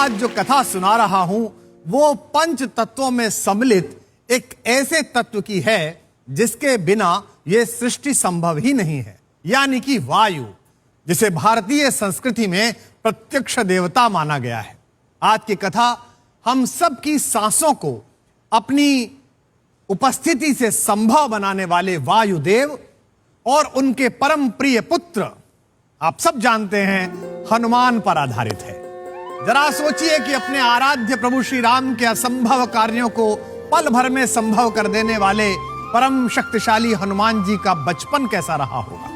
आज जो कथा सुना रहा हूं वो पंच तत्वों में सम्मिलित एक ऐसे तत्व की है जिसके बिना यह सृष्टि संभव ही नहीं है, यानी कि वायु, जिसे भारतीय संस्कृति में प्रत्यक्ष देवता माना गया है। आज की कथा हम सब की सांसों को अपनी उपस्थिति से संभव बनाने वाले वायुदेव और उनके परम प्रिय पुत्र, आप सब जानते हैं, हनुमान पर आधारित है। जरा सोचिए कि अपने आराध्य प्रभु श्री राम के असंभव कार्यों को पल भर में संभव कर देने वाले परम शक्तिशाली हनुमान जी का बचपन कैसा रहा होगा।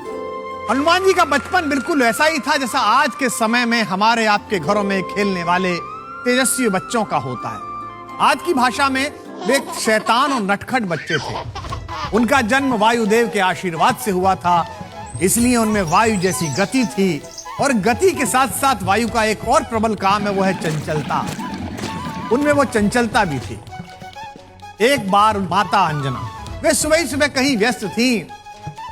हनुमान जी का बचपन बिल्कुल ऐसा ही था जैसा आज के समय में हमारे आपके घरों में खेलने वाले तेजस्वी बच्चों का होता है। आज की भाषा में वे शैतान और नटखट बच्चे थे। उनका जन्म वायुदेव के आशीर्वाद से हुआ था, इसलिए उनमें वायु जैसी गति थी और गति के साथ साथ वायु का एक और प्रबल काम है, वो है चंचलता। उनमें वो चंचलता भी थी। एक बार माता अंजना वे सुबह सुबह कहीं व्यस्त थी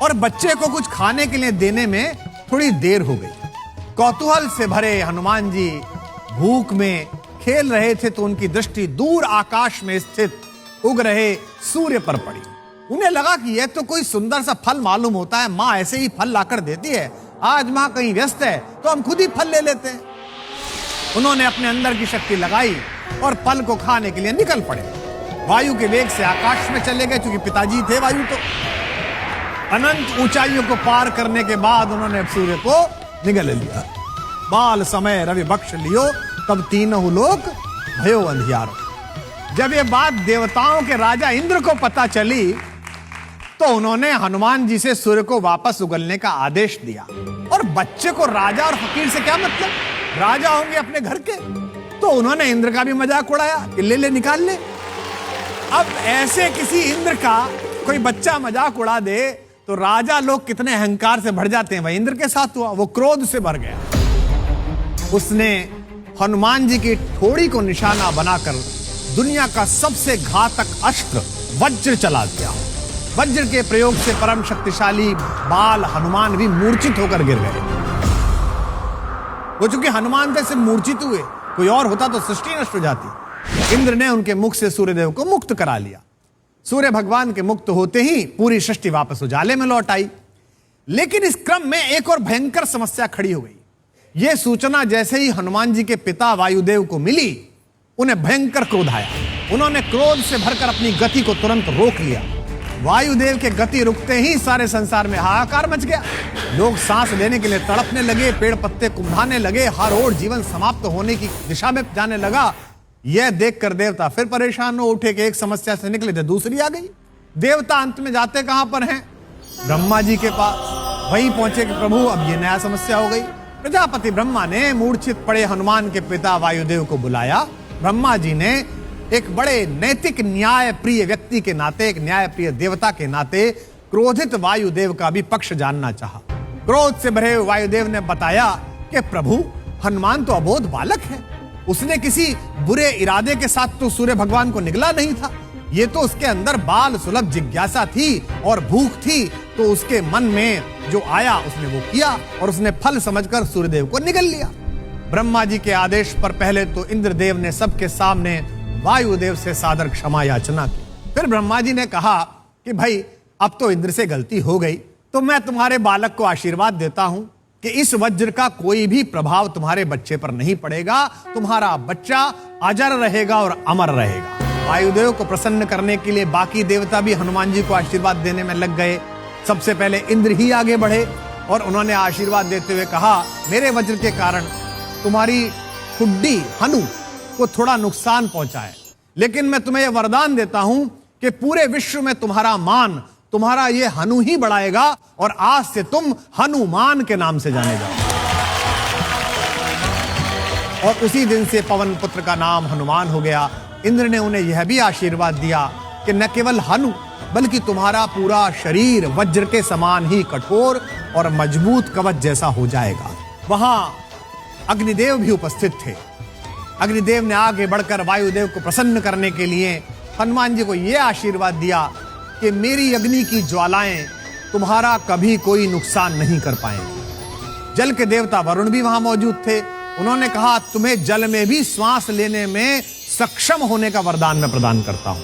और बच्चे को कुछ खाने के लिए देने में थोड़ी देर हो गई। कौतूहल से भरे हनुमान जी भूख में खेल रहे थे तो उनकी दृष्टि दूर आकाश में स्थित उग रहे सूर्य पर पड़ी। उन्हें लगा कि यह तो कोई सुंदर सा फल मालूम होता है, माँ ऐसे ही फल लाकर देती है, आज माँ कहीं व्यस्त है तो हम खुद ही फल ले लेते हैं। उन्होंने अपने अंदर की शक्ति लगाई और फल को खाने के लिए निकल पड़े। वायु के वेग से आकाश में चले गए, क्योंकि पिताजी थे वायु। तो अनंत ऊंचाइयों को पार करने के बाद उन्होंने सूर्य को निगल लिया। बाल समय रवि बख्श लियो, तब तीनों लोक भयो अंधियारो। जब ये बात देवताओं के राजा इंद्र को पता चली तो उन्होंने हनुमान जी से सूर्य को वापस उगलने का आदेश दिया। और बच्चे को राजा और फकीर से क्या मतलब, राजा होंगे अपने घर के। तो उन्होंने इंद्र का भी मजाक उड़ाया कि ले निकाल ले। अब ऐसे किसी इंद्र का कोई बच्चा मजाक उड़ा दे तो राजा लोग कितने अहंकार से भर जाते हैं। वही इंद्र के साथ हुआ, वो क्रोध से भर गया। उसने हनुमान जी की ठोड़ी को निशाना बनाकर दुनिया का सबसे घातक अस्त्र वज्र चला दिया। वज्र के प्रयोग से परम शक्तिशाली बाल हनुमान भी मूर्छित होकर गिर गए। वो चूंकि हनुमान से मूर्छित हुए, कोई और होता तो सृष्टि नष्ट हो जाती। इंद्र ने उनके मुख से सूर्यदेव को मुक्त करा लिया। सूर्य भगवान के मुक्त होते ही पूरी सृष्टि वापस उजाले में लौट आई। लेकिन इस क्रम में एक और भयंकर समस्या खड़ी हो गई। यह सूचना जैसे ही हनुमान जी के पिता वायुदेव को मिली, उन्हें भयंकर क्रोध आया। उन्होंने क्रोध से भरकर अपनी गति को तुरंत रोक लिया। वायुदेव के गति रुकते ही सारे संसार में हाहाकार मच गया। लोग सांस लेने के लिए तड़पने लगे, पेड़ पत्ते कुंभाने लगे, हर ओर जीवन समाप्त होने की दिशा में जाने लगा। यह देखकर देवता फिर परेशान हो उठे कि एक समस्या से निकले थे दूसरी आ गई। देवता अंत में जाते कहां पर हैं? ब्रह्मा जी के पास। वहीं पहुंचे कि प्रभु अब ये नया समस्या हो गई। प्रजापति ब्रह्मा ने मूर्छित पड़े हनुमान के पिता वायुदेव को बुलाया। ब्रह्मा जी ने एक बड़े नैतिक न्याय प्रिय व्यक्ति के नाते, एक न्याय प्रिय देवता के नाते क्रोधित वायुदेव का भी पक्ष जानना चाहा। क्रोध से भरे वायुदेव ने बताया कि प्रभु, हनुमान तो अबोध बालक है, उसने किसी बुरे इरादे के साथ तो सूर्य भगवान को निगला नहीं था। ये तो उसके अंदर बाल सुलभ जिज्ञासा थी और भूख थी, तो उसके मन में जो आया उसने वो किया और उसने फल समझकर सूर्यदेव को निगल लिया। ब्रह्मा जी के आदेश पर पहले तो इंद्रदेव ने सबके सामने वायुदेव से सादर क्षमा याचना की। फिर ब्रह्मा जी ने कहा कि भाई, अब तो इंद्र से गलती हो गई, तो मैं तुम्हारे बालक को आशीर्वाद देता हूं कि इस वज्र का कोई भी प्रभाव तुम्हारे बच्चे पर नहीं पड़ेगा। तुम्हारा बच्चा अजर रहेगा और अमर रहेगा। वायुदेव को प्रसन्न करने के लिए बाकी देवता भी हनुमान जी को आशीर्वाद देने में लग गए। सबसे पहले इंद्र ही आगे बढ़े और उन्होंने आशीर्वाद देते हुए कहा, मेरे वज्र के कारण तुम्हारी खुड्डी हनु को थोड़ा नुकसान पहुंचा है, लेकिन मैं तुम्हें यह वरदान देता हूं कि पूरे विश्व में तुम्हारा मान तुम्हारा ये हनु ही बढ़ाएगा और आज से तुम हनुमान के नाम से जाने जाओ। और उसी दिन से पवन पुत्र का नाम हनुमान हो गया। इंद्र ने उन्हें यह भी आशीर्वाद दिया कि न केवल हनु बल्कि तुम्हारा पूरा शरीर वज्र के समान ही कठोर और मजबूत कवच जैसा हो जाएगा। वहां अग्निदेव भी उपस्थित थे। अग्निदेव ने आगे बढ़कर वायुदेव को प्रसन्न करने के लिए हनुमान जी को यह आशीर्वाद दिया कि मेरी अग्नि की ज्वालाएं तुम्हारा कभी कोई नुकसान नहीं कर पाएंगे। जल के देवता वरुण भी वहां मौजूद थे। उन्होंने कहा, तुम्हें जल में भी श्वास लेने में सक्षम होने का वरदान मैं प्रदान करता हूं।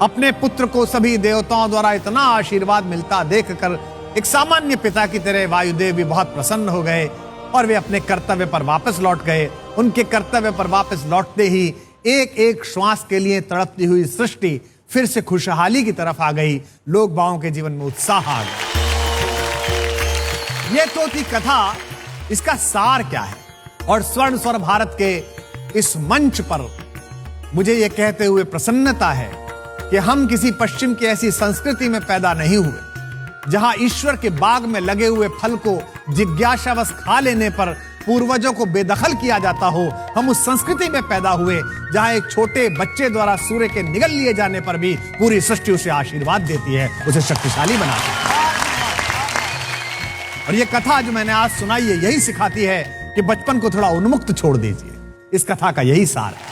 अपने पुत्र को सभी देवताओं द्वारा इतना आशीर्वाद मिलता देखकर एक सामान्य पिता की तरह वायुदेव भी बहुत प्रसन्न हो गए और वे अपने कर्तव्य पर वापस लौट गए। उनके कर्तव्य पर वापस लौटते ही एक एक श्वास के लिए तड़पती हुई सृष्टि फिर से खुशहाली की तरफ आ गई। लोग बाओं के जीवन में उत्साह आ गया। यह तो थी कथा, इसका सार क्या है? और स्वर्ण स्वर भारत के इस मंच पर मुझे यह कहते हुए प्रसन्नता है कि हम किसी पश्चिम की ऐसी संस्कृति में पैदा नहीं हुए जहां ईश्वर के बाग में लगे हुए फल को जिज्ञासावश खा लेने पर पूर्वजों को बेदखल किया जाता हो। हम उस संस्कृति में पैदा हुए जहां एक छोटे बच्चे द्वारा सूर्य के निगल लिए जाने पर भी पूरी सृष्टि उसे आशीर्वाद देती है, उसे शक्तिशाली बनाती है। और यह कथा जो मैंने आज सुनाई है यही सिखाती है कि बचपन को थोड़ा उन्मुक्त छोड़ दीजिए। इस कथा का यही सार है।